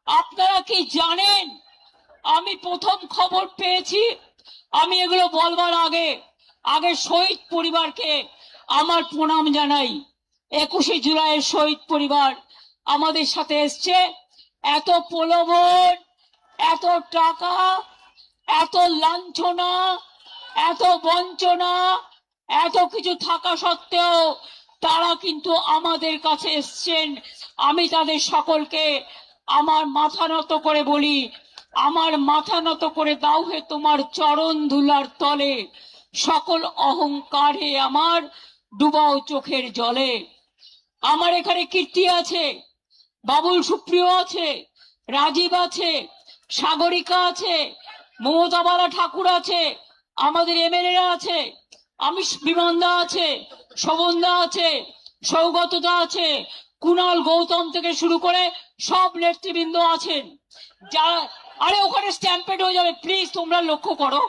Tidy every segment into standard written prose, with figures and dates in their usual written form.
আপনারা কি জানেন, আমি প্রথম খবর পেয়েছি, আমি এগুলো বলবার আগে শহীদ পরিবারকে আমার প্রণাম জানাই। 21শে জুলাইয়ের শহীদ পরিবার আমাদের সাথে এসছে। এত প্রলোভন, এত টাকা, এত লাঞ্ছনা, এত বঞ্চনা, এত কিছু থাকা সত্ত্বেও তারা কিন্তু আমাদের কাছে এসছেন। আমি তাদের সকলকে আমার মাথা নত করে বলি, আমার মাথা নত করে দাও হে তোমার চরণ ধুলার তলে, সকল অহংকার হে আমার ডুবাও চোখের জলে। আমার এখানে কীর্তি আছে, বাবুল সুপ্রিয় আছে, রাজীব আছে, সাগরিকা আছে, মমতাবালা ঠাকুর আছে, আমাদের এমএলএরা আছে, আমি বিমানদা আছে, শোভনদা আছে, সৌগতদা আছে, কুণাল গৌতম থেকে শুরু করে সব নেতৃবৃন্দ আছেন। যারা আরে ওখানে স্ট্যাম্পেড হয়ে যাবে, প্লিজ তোমরা লক্ষ্য করো।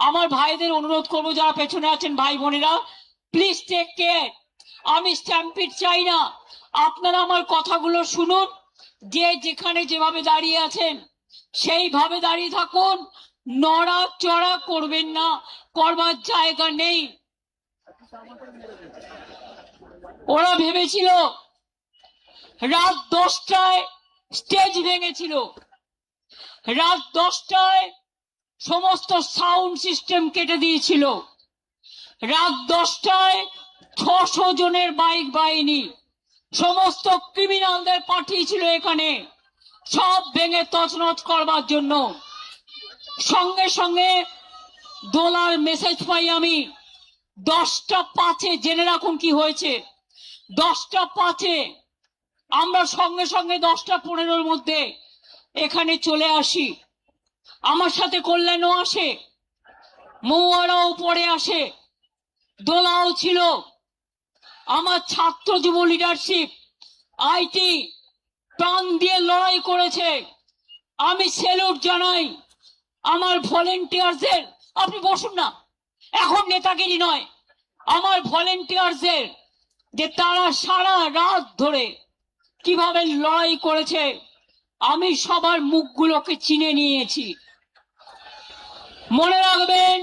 আমার ভাইদের অনুরোধ করবো, যারা পেছনে আছেন ভাই বোনেরা, প্লিজ টেক কেয়ার। আমি স্ট্যাম্পিড চাই না। আপনারা আমার কথাগুলো শুনুন, যে যেখানে যেভাবে দাঁড়িয়ে আছেন সেইভাবে দাঁড়িয়ে থাকুন, নড়াচড়া করবেন না, করবার জায়গা নেই। ওরা ভেবেছিল রাত 10টায় স্টেজ ভেঙেছিল, রাত 10টায় সমস্ত সাউন্ড সিস্টেম কেটে দিয়েছিল, রাত 10টায় 600 জনের বাইক বাহিনী সমস্ত ক্রিমিনালদের পাঠিয়েছিল এখানে, সব ভেঙে তছনছ করবার জন্য। সঙ্গে সঙ্গে দোলার মেসেজ পাই আমি 10টা 5-এ, জেনে রাখুন কি হয়েছে। 10টা 5-এ আমরা সঙ্গে সঙ্গে 10টা 15-র মধ্যে এখানে চলে আসি। আমার সাথে কল্যাণও আসে, মৌয়ারাও পরে আসে, দোলাও ছিল। আমার ছাত্র যুব লিডারশিপ আইটি প্রাণ দিয়ে লড়াই করেছে, আমি স্যালুট জানাই। আমার ভলেন্টিয়ারদের, আপনি বসুন না, এখন নেতাগিরি নয়, আমার ভলেন্টিয়ারদের যে তারা সারা রাত ধরে কিভাবে লড়াই করেছে, আমি সবার মুখগুলোকে চিনে নিয়েছি। মনে রাখবেন,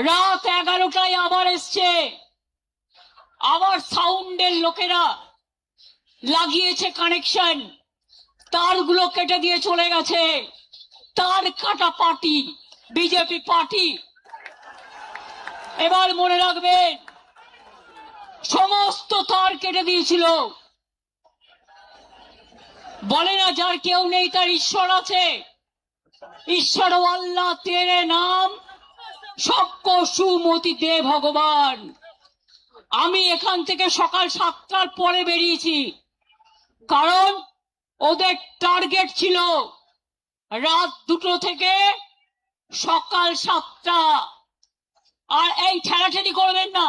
রাত 11টায় আবার এসছে, আবার সাউন্ডের লোকেরা লাগিয়েছে কানেকশন, তারগুলো কেটে দিয়ে চলে গেছে। তার কাটা পার্টি বিজেপি পার্টি। এবার মনে রাখবেন, সমস্ত তার কেটে দিয়েছিল। বলে না যার কেউ নেই তার ঈশ্বর আছে। ঈশ্বর আল্লাহ তেরে নাম সবকো সুমতি দে ভগবান। আমি এখান থেকে সকাল 7টার পরে বেরিয়েছি, কারণ ওদের টার্গেট ছিল রাত 2টো থেকে সকাল 7টা। আর এই ঠেলাঠেলি করবেন না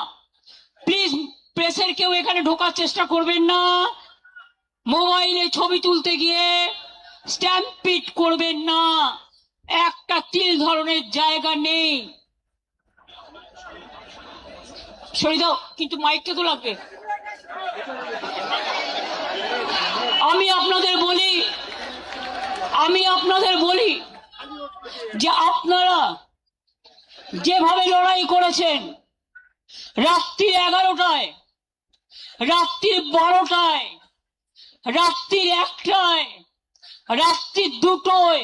প্লিজ, প্রেসের কেউ এখানে ঢোকার চেষ্টা করবেন না, মোবাইলে ছবি তুলতে গিয়ে স্ট্যাম্পিড করবেন না, একটা তিল ধরনের জায়গা নেই। সরিয়ে দাও, কিন্তু মাইকটা তো লাগবে। আমি আপনাদের বলি যে আপনারা যেভাবে লড়াই করেছেন, রাত্রি 11টায়, রাত্রি 12টায়, রাত্রি 1টায়, রাত্রি 2টোয়,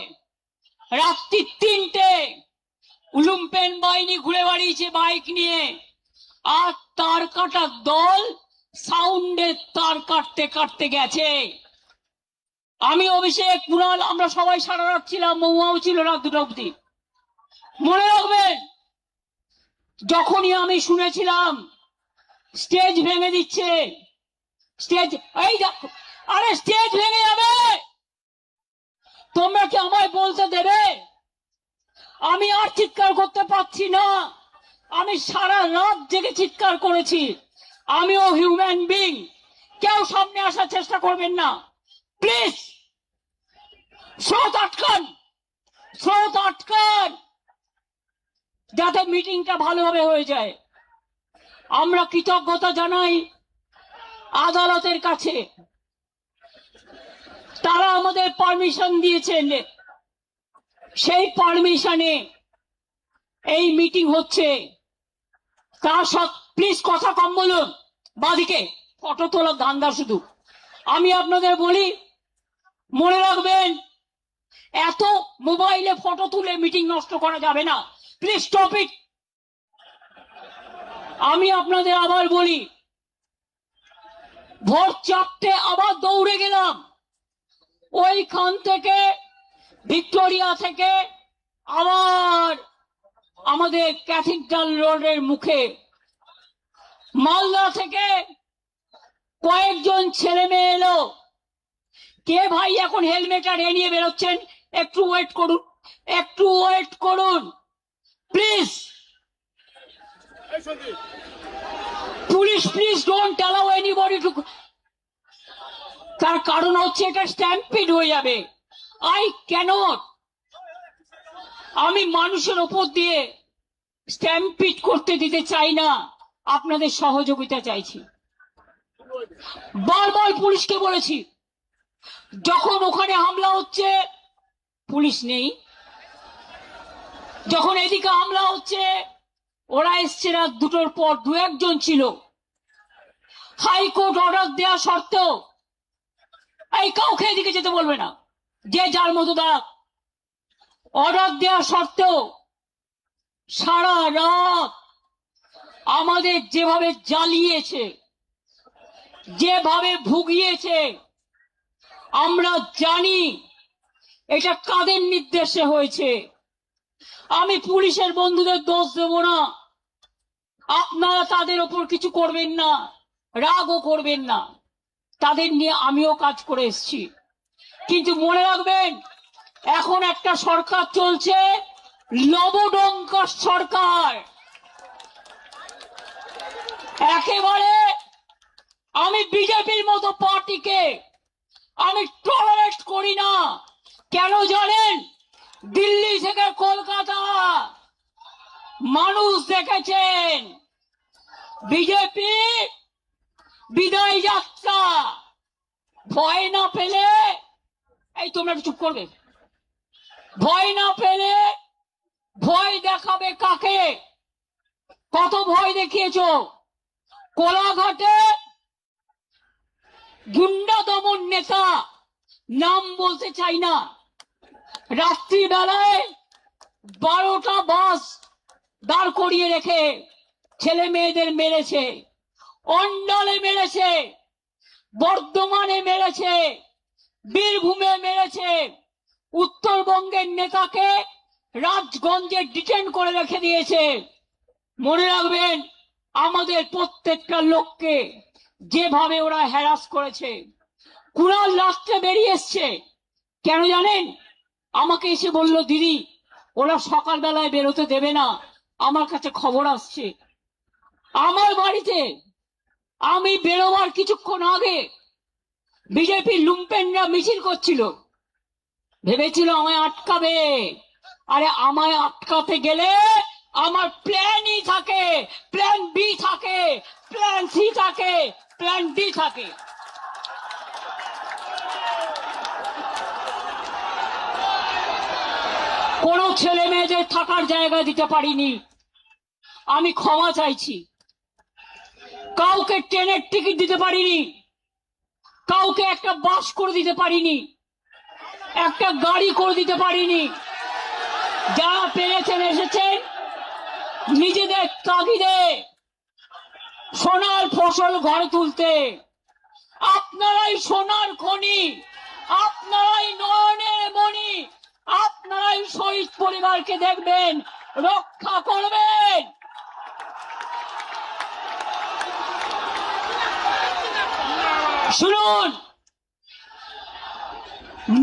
রাত্রি 3টে লুম্পেন বাহিনী ঘুরে বেড়িয়েছে বাইক নিয়ে, আর তার কাটার দল সাউন্ডের তার কাটতে কাটতে গেছে। আমি, অভিষেক, কুণাল, আমরা সবাই সারা রাত ছিলাম, মহুয়াও ছিল রাত 2টা অবধি। মনে রাখবেন, যখনই আমি শুনেছিলাম স্টেজ ভেঙে দিচ্ছে, স্টেজ, এই দেখো, আরে স্টেজ ভেঙে যাবে, তোমরা কি আমায় বলতে দেবে? আমি আর চিৎকার করতে পারছি না, আমি সারা রাত জেগে চিৎকার করেছি। আমিও হিউম্যান বিং, কেউ সামনে আসার চেষ্টা করবেন না প্লিজ। স্রোত আটকান, যাতে মিটিংটা ভালোভাবে হয়ে যায়। আমরা কৃতজ্ঞতা জানাই আদালতের কাছে, তারা আমাদের পারমিশন দিয়েছেন, সেই পারমিশনে এই মিটিং হচ্ছে। তা সব প্লিজ কথা কম বলুন, বাদিকে ফটো তোলার ধান্দা শুধু। আমি আপনাদের বলি, মনে রাখবেন, এত মোবাইলে ফটো তুলে মিটিং নষ্ট করা যাবে না। Please stop it. আমি আপনাদের আবার বলি, ভোর 4টে আবার দৌড়ে গেলাম ওইখান থেকে, ভিক্টোরিয়া থেকে আবার আমাদের ক্যাথিড্রাল রোডের মুখে। মালদা থেকে কয়েকজন ছেলে মেয়ে এলো। কে ভাই এখন হেলমেট আর নিয়ে বেরোচ্ছেন? একটু ওয়েট করুন, একটু ওয়েট করুন please. Police please don't allow anybody two. তার কারণ হচ্ছে এটা স্ট্যাম্পিড হয়ে যাবে। আই ক্যানট, আমি মানুষের ওপর দিয়ে স্ট্যাম্পিড করতে দিতে চাই না, আপনাদের সহযোগিতা চাইছি। বারবার পুলিশকে বলেছি, যখন ওখানে হামলা হচ্ছে পুলিশ নেই, যখন এদিকে হামলা হচ্ছে ওরা এসছে রাত 2টোর পর, 2-1 ছিল। হাইকোর্ট অর্ডার দেওয়া সত্ত্বেও এই কাউকে এদিকে যেতে বলবে না, যে যার মতো দাঁড়াক। অর্ডার দেওয়া সত্ত্বেও সারা রাত আমাদের যেভাবে জ্বালিয়েছে, যেভাবে ভুগিয়েছে, আমরা জানি এটা কাদের নির্দেশে হয়েছে। আমি পুলিশের বন্ধুদের দোষ দেব না, আপনারা তাদের ওপর কিছু করবেন না, রাগও করবেন না, তাদের নিয়ে আমিও কাজ করে এসেছি। কিন্তু মনে রাখবেন, এখন একটা সরকার চলছে, লবডঙ্কা সরকার। একেবারে আমি বিজেপির মতো পার্টিকে আমি টলারেট করি না। কেন জানেন? দিল্লি থেকে কলকাতা মানুষ দেখেছেন বিজেপি বিদায় যাত্রা। ভয় না পেলে, এই তোমরা চুপ করবে, ভয় না পেলে ভয় দেখাবে কাকে? কত ভয় দেখিয়েছ? কোলাঘাটে গুন্ডা দমন নেতা, নাম বলতে চাই না, রাত্রিবেলায় 12টা বাস দাঁড় করিয়ে রেখে ছেলে মেয়েদের মেরেছে। অন্ডালে মেরেছে, বর্ধমানে মেরেছে, বীরভূমে মেরেছে। উত্তরবঙ্গের নেতাকে রাজগঞ্জে ডিটেন করে রেখে দিয়েছে। মনে রাখবেন, আমাদের প্রত্যেকটা লোককে যেভাবে ওরা হ্যারাস করেছে। কুণাল রাস্তায় বেরিয়ে এসছে, কেন জানেন? আমাকে এসে বলল, দিদি ওরা সকালবেলায় বেরোতে দেবে না, আমার কাছে খবর আসছে। আমার বাড়িতে আমি বেরোবার কিছুক্ষণ আগে বিজেপি লুম্পেনরা মিছিল করছিল, ভেবেছিল আমায় আটকাবে। আরে আমায় আটকাতে গেলে আমার প্ল্যানই থাকে, প্ল্যান বি থাকে, প্ল্যান সি থাকে, প্ল্যান ডি থাকে। কোন ছেলে মেয়েদের থাকার জায়গা দিতে পারিনি, আমি ক্ষমা চাইছি। কাউকে ট্রেনের টিকিট দিতে পারিনি, কাউকে একটা বাস করে দিতে পারিনি, একটা গাড়ি করে দিতে পারিনি। যারা পেরেছেন এসেছেন নিজেদের তাগিদে সোনার ফসল ঘরে তুলতে। আপনারাই সোনার খনি, আপনারাই নয়নের মণি, আপনারাই শহীদ পরিবারকে দেখবেন, রক্ষা করবেন। শুনুন,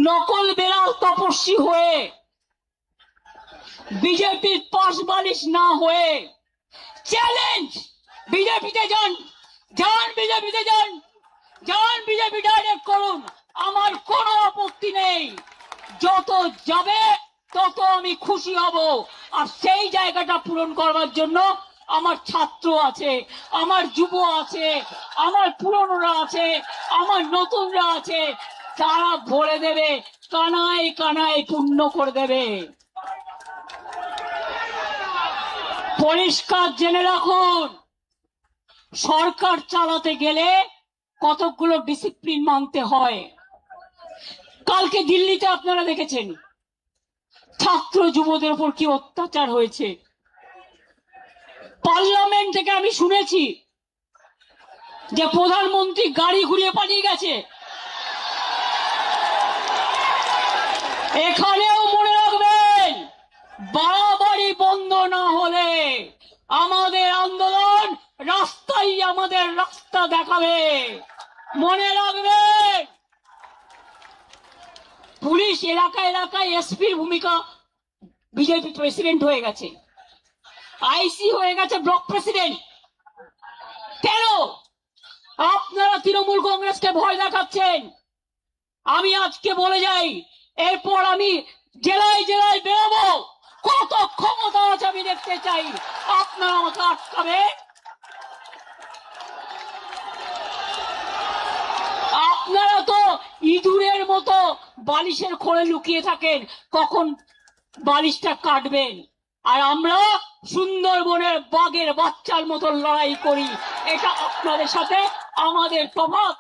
নকল বেড়াল তপস্বী হয়ে, বিজেপির পাশ বালিশ না হয়ে চ্যালেঞ্জ, বিজেপিতে যান, যান বিজেপিতে যান, যান বিজেপি ডাইরেক্ট করুন, আমার কোনো আপত্তি নেই। যত যাবে তত আমি খুশি হব। আর সেই জায়গাটা পূরণ করবার জন্য আমার ছাত্র আছে, আমার যুব আছে, আমার পুরনোরা আছে, আমার নতুনরা আছে, তারা ভরে দেবে, কানায় কানায় পূর্ণ করে দেবে। পরিষ্কার জেনে রাখুন, সরকার চালাতে গেলে কতগুলো ডিসিপ্লিন মানতে হয়। কালকে দিল্লিতে আপনারা দেখেছেন ছাত্র যুবদের উপর কি অত্যাচার হয়েছে। পার্লামেন্ট থেকে আমি শুনেছি যে প্রধানমন্ত্রী গাড়ি ঘুরিয়ে পালিয়ে গেছে। এখানেও মনে রাখবেন, বাড়াবাড়ি বন্ধ না হলে আমাদের আন্দোলন রাস্তায় আমাদের রাস্তা দেখাবে। মনে রাখবেন, পুলিশ এলাকা এলাকায় এসপির ভূমিকা, বিজেপি প্রেসিডেন্ট হয়ে গেছে, আইসি হয়ে গেছে ব্লক প্রেসিডেন্ট। কেন আপনারা তৃণমূল কংগ্রেসকে ভয় দেখাচ্ছেন? আমি আজকে বলে যাই, এরপর আমি জেলায় জেলায় বেরোবো, কত ক্ষমতা আছে আমি দেখতে চাই। আপনারা আমাকে আটকাবে? আপনারা তো ইঁদুরের মতো বালিশের খোলে লুকিয়ে থাকেন, কখন বালিশটা কাটবেন। আর আমরা সুন্দরবনের বাঘের বাচ্চার মতো লড়াই করি। এটা আপনাদের সাথে আমাদের প্রভাব।